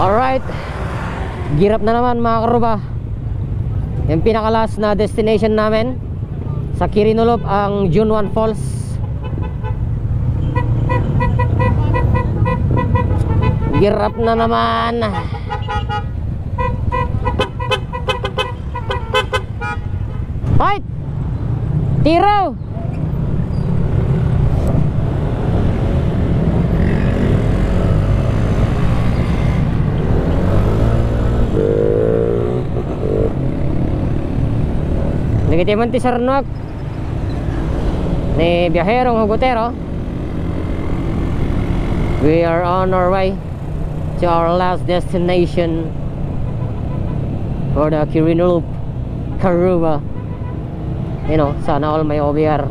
Alright, girap na naman mga karuba. Yung pinakalas na destination namin sa Kirinulop, ang Junwan Falls. Girap na naman. Fight! Tiro! Nagitiman ti Sarnok ni biyaherong hugotero. We are on our way to our last destination for the Kirinulop, Karuba. You know, sana all may OBR.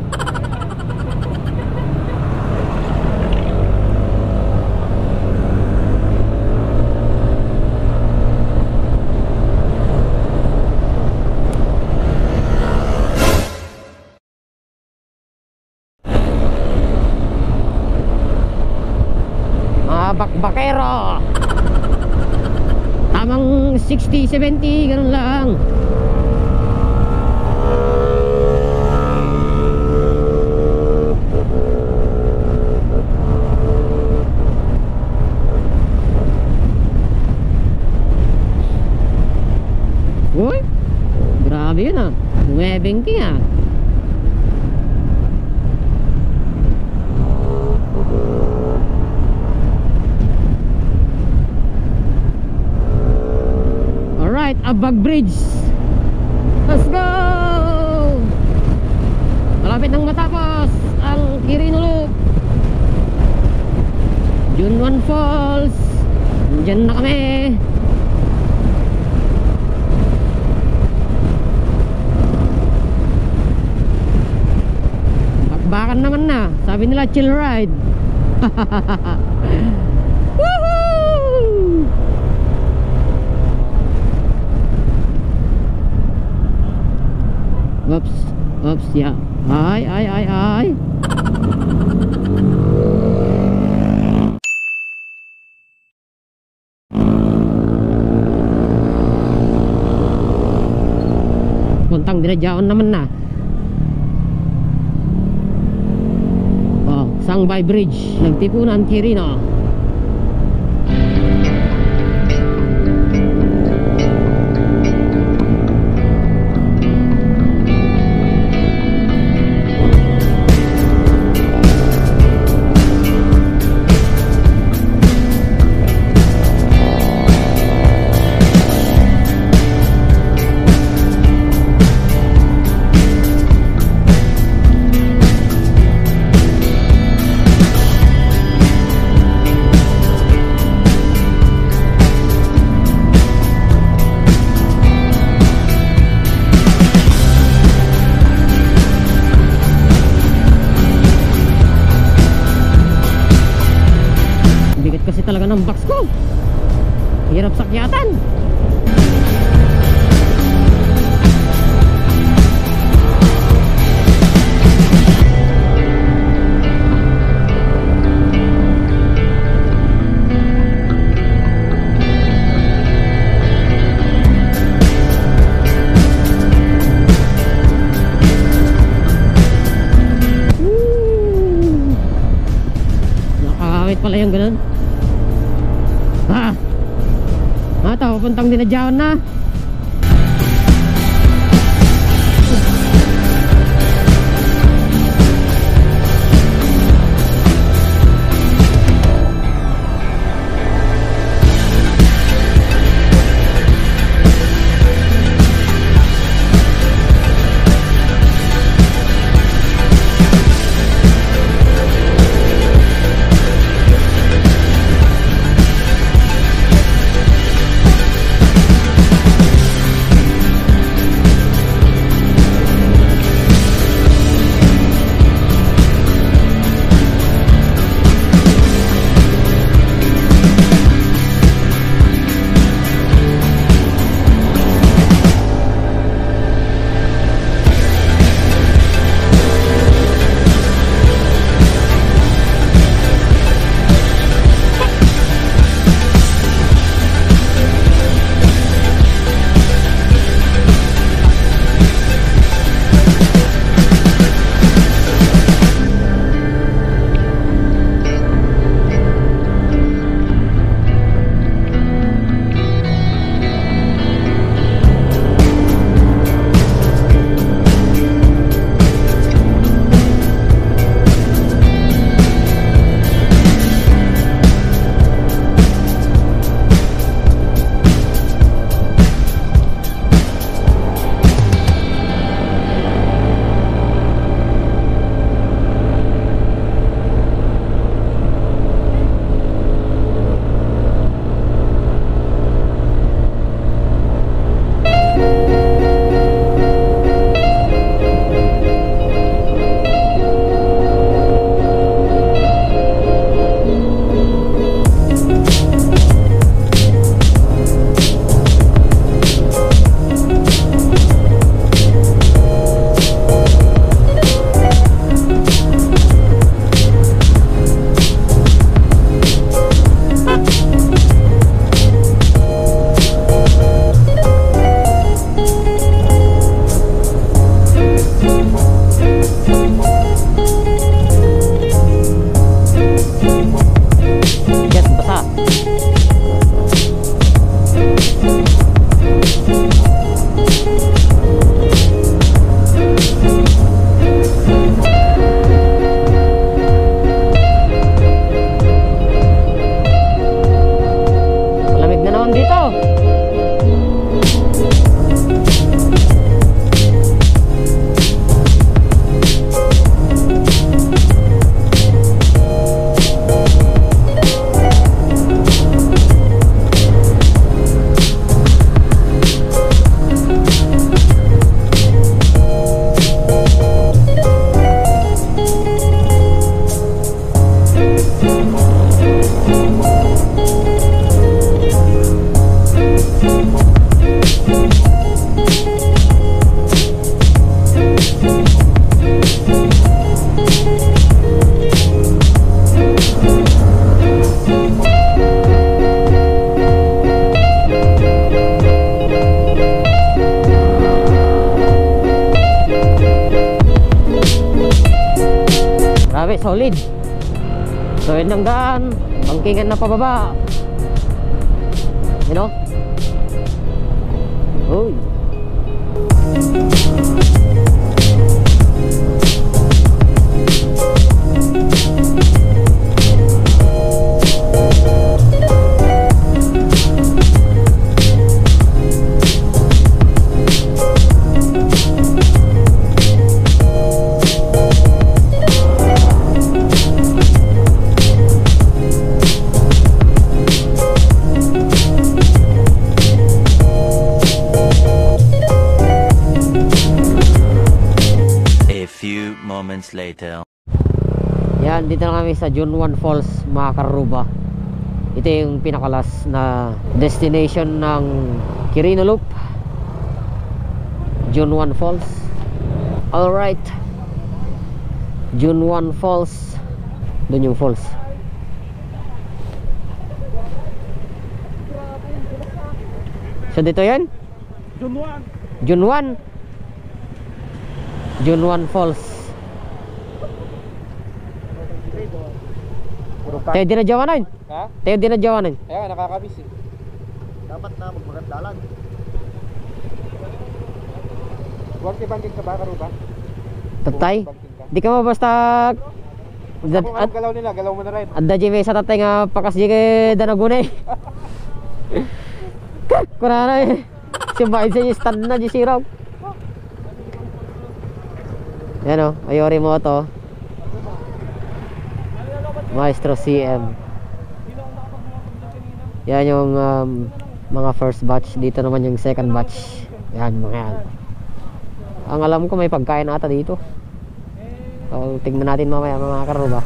Bakero, tamang 60-70, ganun lang. Uy, grabe yun ah, 9 ah. Abag Bridge, let's go! Malapit nang matapos ang Kirinulop, Junwan Falls. Diyan na kami. Bakbakan naman na, sabi nila chill ride. Woohoo! Oops, ya. Ay. Puntang dinadyaon naman na. Oh, Sangbay Bridge, nagtipunan Kirino. Talaga ng box ko, hirap sakyatan. Nakakawit pala yung ganun. Mata, pupuntang dinadyawan na. solid. So yun ang daan, bangkingan na pababa, you know. Uy. Moments later. Yan, dito na kami sa Junwan Falls, mga karuba. Ito yung pinakalas na destination ng Quirino Loop, Junwan Falls. Alright, Junwan Falls. Doon yung falls. So dito yan? Junwan Falls. Tayo dinadyawanan. Ha? Tayo dinadyawanan. Kaya nakakabis eh. Dapat na magmagandalan. Huwag ibangking ka ba, Karuba? Tatay, di ka mo basta kung anong galaw nila, galaw mo na rin. adda jime sa tatay nga pakas di kay danagunay. Kurana eh. Simbahin sa yung stand na di siraw. Yan o, ayori mo to. Maestro CM. Yan yung mga first batch. Dito naman yung second batch. Yan mga yan. Ang alam ko may pagkain ata dito. So tingnan natin mamaya mga karuba.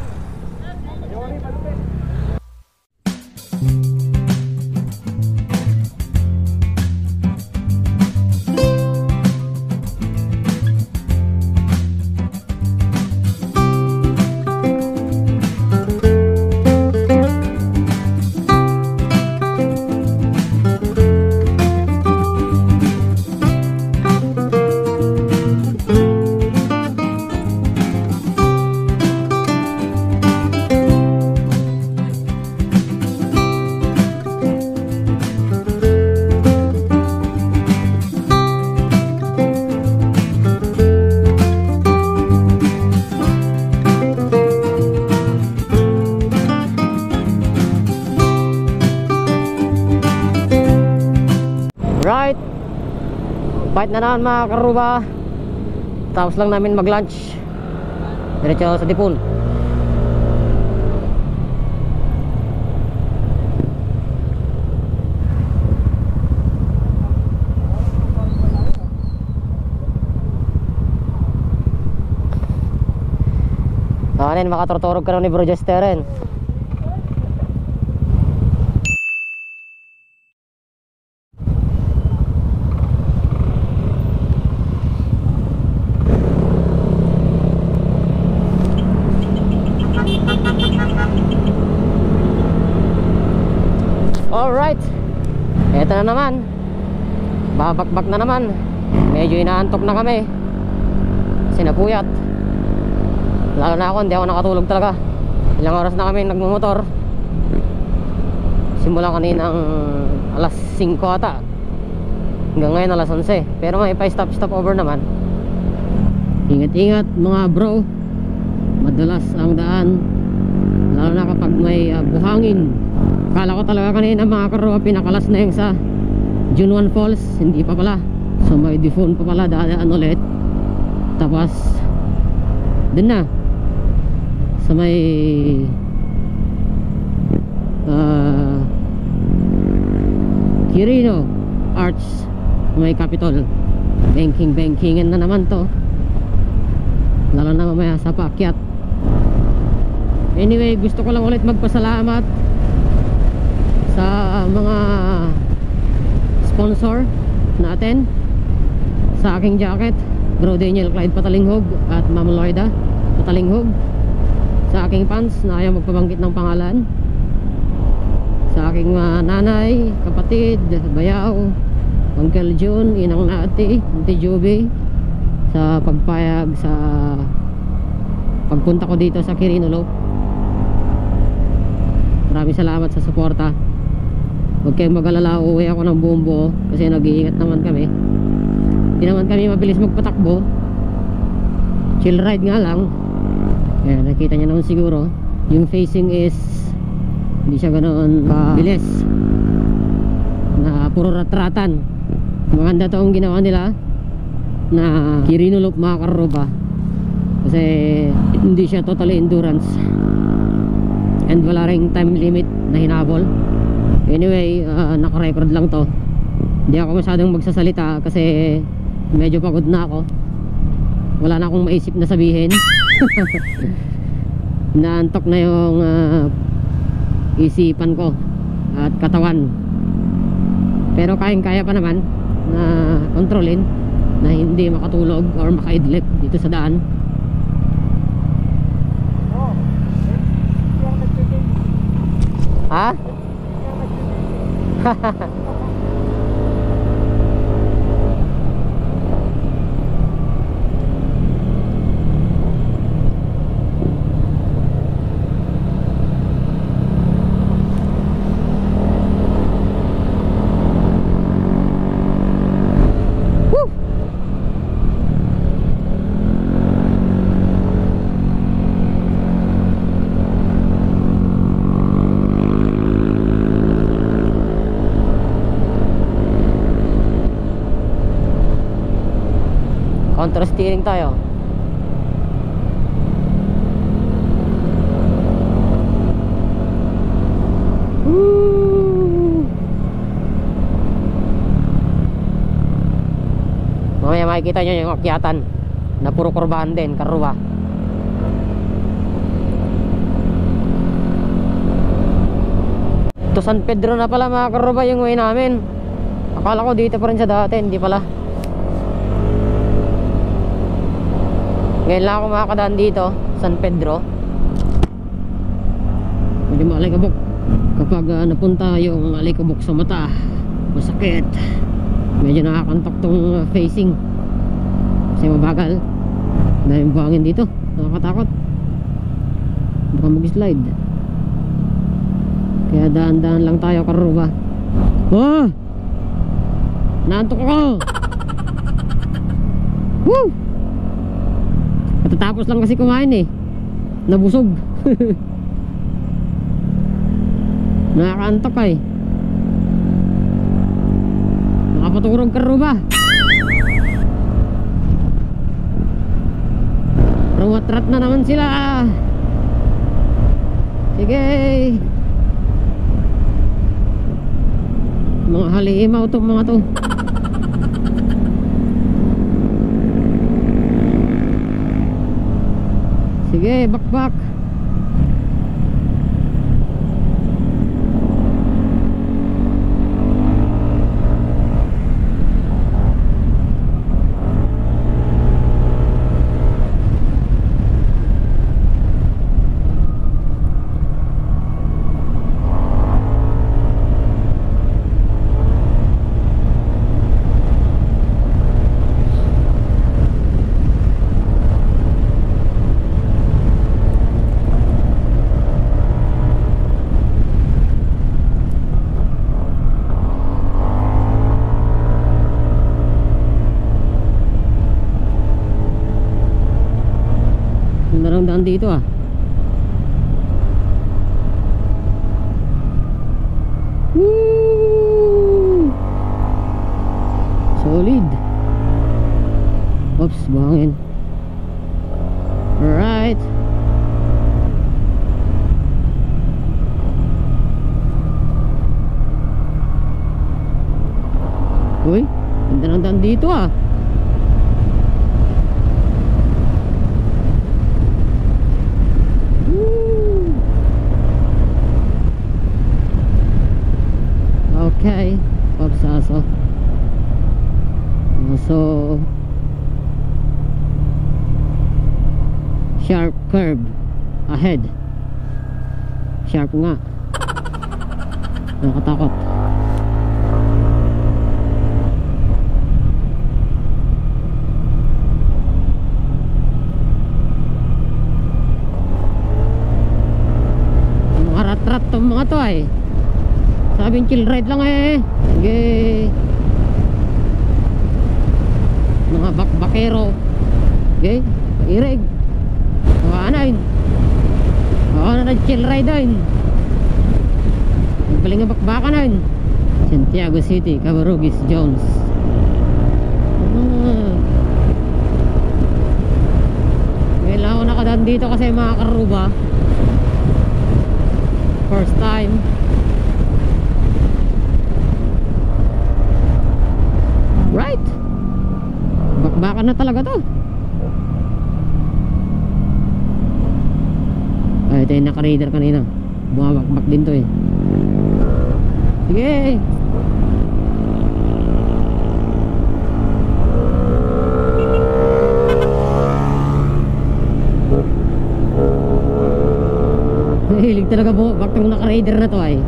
Right, bite na naman mga karuba. Tapos lang namin mag lunch. Diretso sa Dipon. Anin, makatortorog ka rin ni Bro Jester rin. Alright, eto na naman, babakbak na naman. Medyo inaantok na kami, sinapuyat. Lalo na ako, hindi ako nakatulog talaga. Ilang oras na kami nagmumotor. Simula kaninang alas 5 ata, hanggang ngayon alas 11. Pero may pa-stop over naman. Ingat-ingat mga bro, madalas ang daan, lalo na kapag may buhangin. Akala ko talaga kanina mga karuba pinakalas na yung sa Junwan Falls. Hindi pa pala. So may Dipon pa pala, dadaan ulit. Tapos dun na sa may Quirino Arch, may Capitol. Bankingan na naman to, lalo na mamaya sa paakyat. Anyway, gusto ko lang ulit magpasalamat sa mga sponsor natin sa aking jacket, Bro Daniel Clyde Patalinghog at Ma'am Loida Patalinghog. Sa aking pants na ayaw magpabanggit ng pangalan. Sa aking nanay, kapatid, bayaw, Uncle June, Inang Nati, Auntie Joby, sa pagpayag sa pagpunta ko dito sa Quirino Loop. Maraming salamat sa suporta. Huwag kayong mag-alala, uuwi ako ng buong buo kasi nag-iingat naman kami. Hindi naman kami mabilis magpatakbo, chill ride nga lang. Kaya nakita nyo naman siguro, yung facing is hindi siya ganoon bilis, na puro ratratan. Maganda to ang ginawa nila na Quirino Loop mga karuba, kasi hindi siya totally endurance and wala ring time limit na hinabol. Anyway, naka-record lang to. Hindi ako masyadong magsasalita kasi medyo pagod na ako. Wala na akong maisip na sabihin. Naantok na yung isipan ko at katawan. Pero kayang-kaya pa naman na kontrolin na hindi makatulog or makaidlip dito sa daan. Ha? Counter steering tayo. Mamaya makikita nyo yung akyatan na puro kurbahan din, karuba. To San Pedro na pala mga karuba yung way namin. Akala ko dito pa rin sa dati, hindi pala. Ngayon lang ako makakadaan dito, San Pedro. Medyo maalikabok kapag napunta yung alikabok sa mata. Masakit. Medyo nakakantok tong facing kasi mabagal. Dahil buhangin dito, nakakatakot. Baka mag-slide. Kaya daan-daan lang tayo karuba. Oh! Naantok ako! Woo! Katatapos lang kasi kumain eh. Nabusog. Nakakaantok eh. Nakapaturog karuba. Rumatrat na naman sila. Sige. Mga halimaw itong mga to. Sige, bakbak. Daan dito ah. Woo! Solid. Oops, buhangin. Alright. Uy, ganda ng daan dito ah. Okay, oops, so sharp curve ahead. Sharp nga. Nakatakot. mga to ay. Sabing chill ride lang eh. Sige. Mga bakbakero. Okay, irig. Ano yun? Na chill ride yun. Galing nga bakbakan na yun. Santiago City, Cabarugis, Jones. Kailangan ko nakadaan dito kasi mga karuba. First time. Right. Bakbakan na talaga to. Ay, ito yung naka-radar kanina. Bumabakbak din to eh. Sige. Hilig talaga bumabak tong naka-radar na to ay.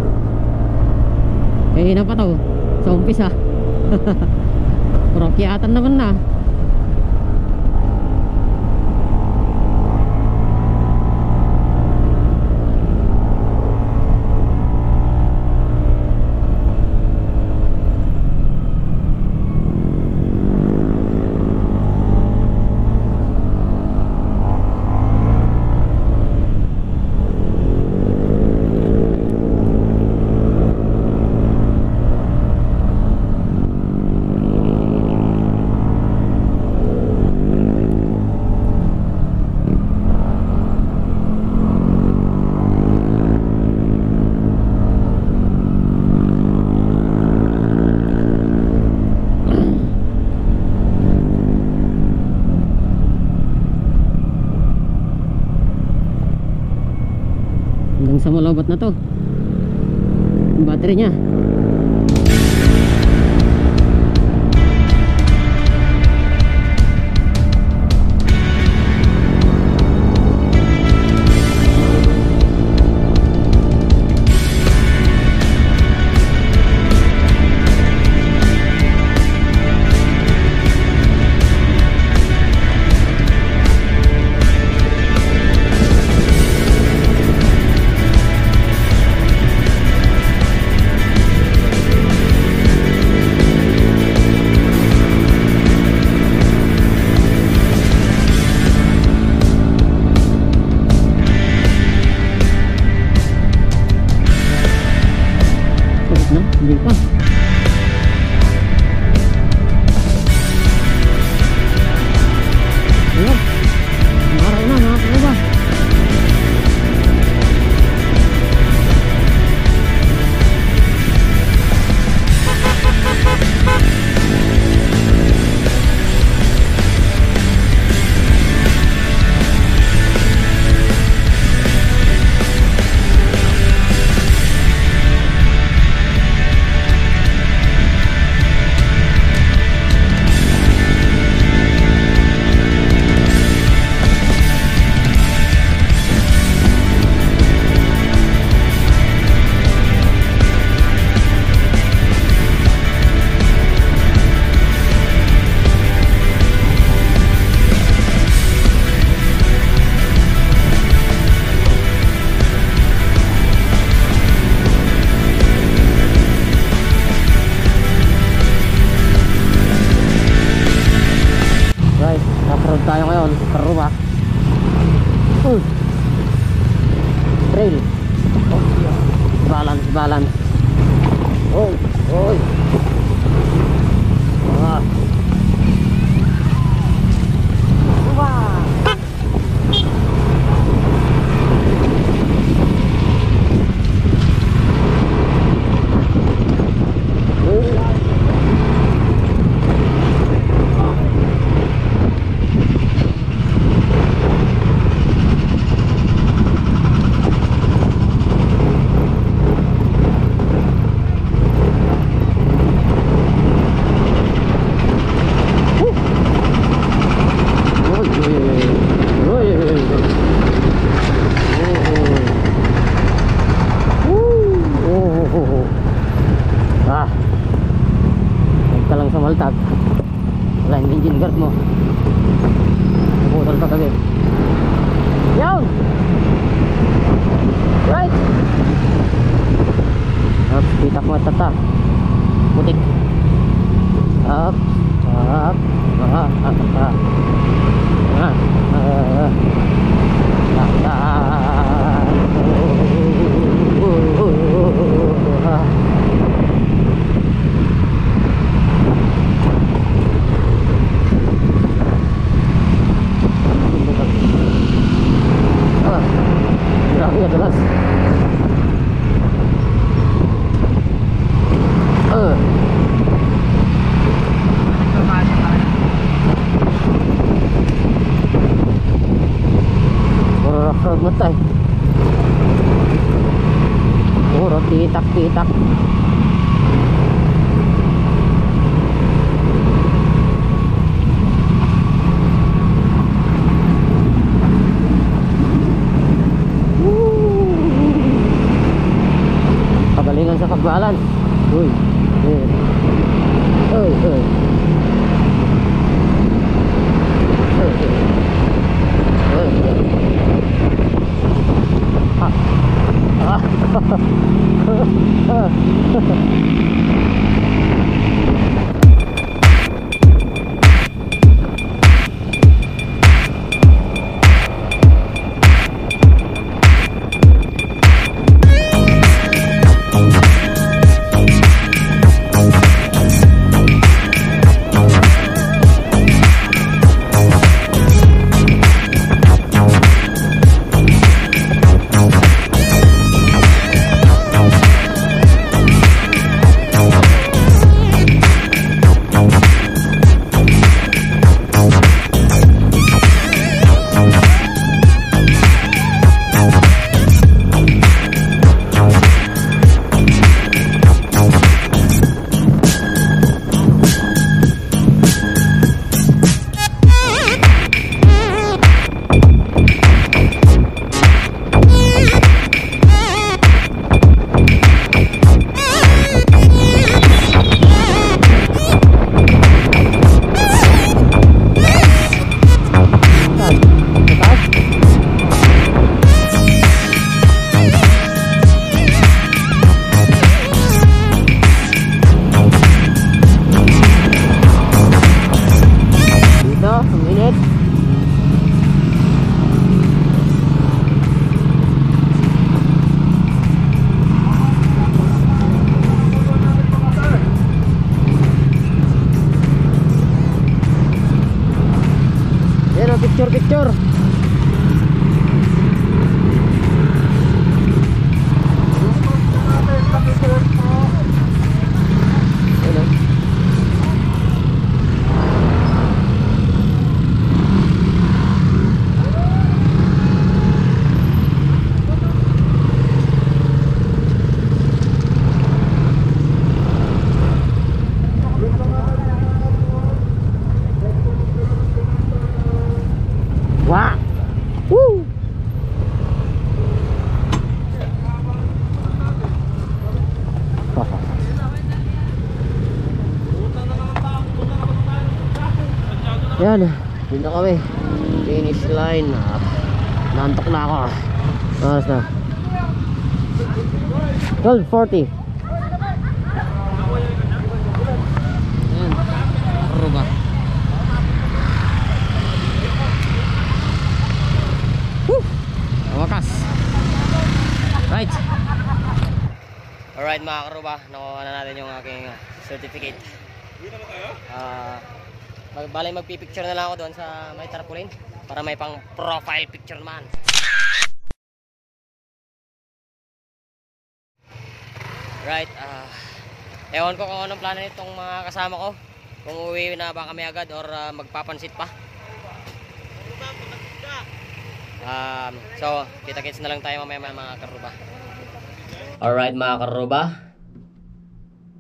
Eh, na pa to. Sa umpisa. Prokyatan naman na. Hanggang sa malobot na to yung battery nya. Hindi pa. Ayan. Araw na mga kaluba. Road tayo ngayon, Karuba. Trail. Balance, balance. Oh, oh. Ah. Wow. Maltag. Wala yung engine guard mo. Naputol pa kami. Yun! Right. Up, pitak mo tata. Putik. Up. Up. Grabe adalas. Puro rough road mo tayo. Puro titak-titak. Pagalingan sa pagbalance. Uy. Uy. Uy. Picture. Wah. Woo. Yan, dito kami. Finish line. Nantok na ako. Oras na 12:40. Yan, Aruba. Wakas. Right. Alright mga karuba, nakuha na natin yung aking certificate. Balay magpipicture na lang ako doon sa may tarpaulin para may pang profile picture naman. Right. Ewan ko kung anong plano nitong mga kasama ko, kung uuwi na ba kami agad or magpapansit pa. So kita-kits na lang tayo mamaya mga karuba. Alright mga karuba,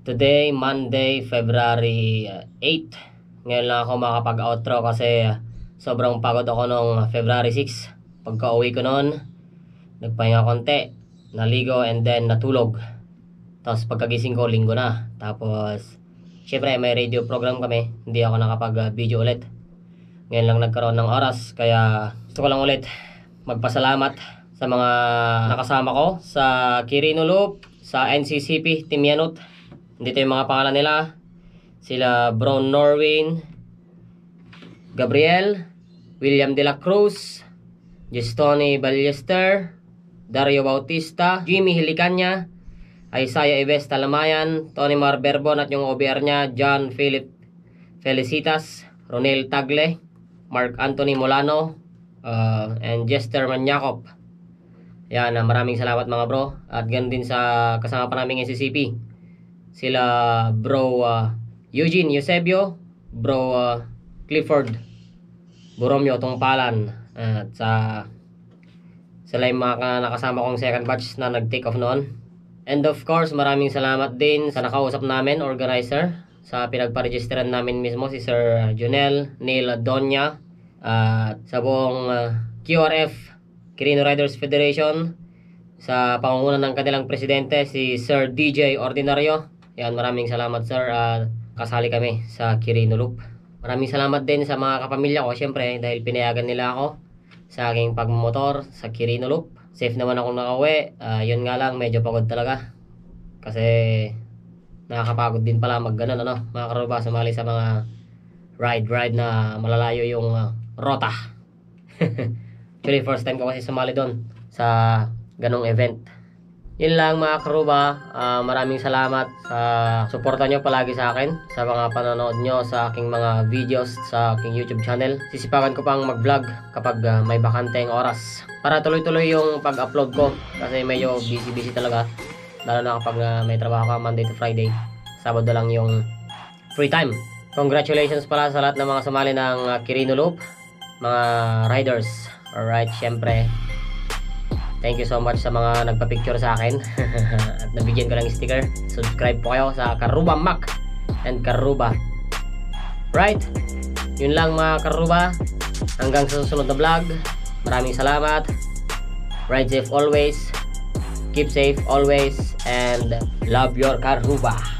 today Monday February 8. Ngayon lang ako makapag-outro kasi sobrang pagod ako nung February 6. Pagka uwi ko noon, nagpahinga konti, naligo and then natulog. Tapos pagkagising ko, linggo na. Tapos syempre may radio program kami, hindi ako nakapag-video ulit. Ngayon lang nagkaroon ng oras, kaya gusto ko lang ulit magpasalamat sa mga nakasama ko sa Quirino Loop, sa NCCP Team Yanut. Dito yung mga pangalan nila. Sila Bro Norwin, Gabriel, William De La Cruz, Gestoni Ballester, Dario Bautista, Jimmy Hilicanya, Isaiah Ives Talamayan, Tony Marberbon at yung OBR niya, John Philip Felicitas, Ronel Tagle, Mark Anthony Molano, and Jester Manyakop. Yan, maraming salamat mga bro. At ganoon din sa kasama pa naming NCCP. Sila Bro Eugene Eusebio, Bro Clifford Boromio Tungpalan, at sila yung mga nakasama kong second batch na nag-take off noon. And of course, maraming salamat din sa nakausap namin, organizer, sa pinagparegisteran namin mismo, si Sir Junel Neil Donya, at sa buong QRF, Quirino Riders Federation, sa pangunguna ng kanilang presidente, si Sir DJ Ordinario. Yan, maraming salamat sir, kasali kami sa Quirino Loop. Maraming salamat din sa mga kapamilya ko, syempre, dahil pinayagan nila ako sa aking pagmumotor sa Quirino Loop. Safe naman akong nakauwi. Yun nga lang, medyo pagod talaga. Kasi nakakapagod din pala mag-ganon, mga karuba, sumali sa mga ride na malalayo yung rota. Actually, first time ko kasi sumali doon sa ganong event. Yun lang mga karuba, maraming salamat sa suporta nyo palagi sa akin, sa mga panonood nyo sa aking mga videos sa aking YouTube channel. Sisipagan ko pang mag-vlog kapag may bakanteng oras para tuloy-tuloy yung pag-upload ko, kasi medyo busy talaga, lalo na kapag may trabaho ka Monday to Friday. Sabado lang yung free time. Congratulations pala sa lahat ng mga sumali ng Quirino Loop, mga riders. Alright, syempre, thank you so much sa mga nagpa-picture sa akin at nabigyan ko ng sticker. Subscribe po kayo sa Karuba Mac and Karuba. Right, yun lang mga Karuba. Hanggang sa susunod na vlog. Maraming salamat. Ride safe always, keep safe always, and love your Karuba.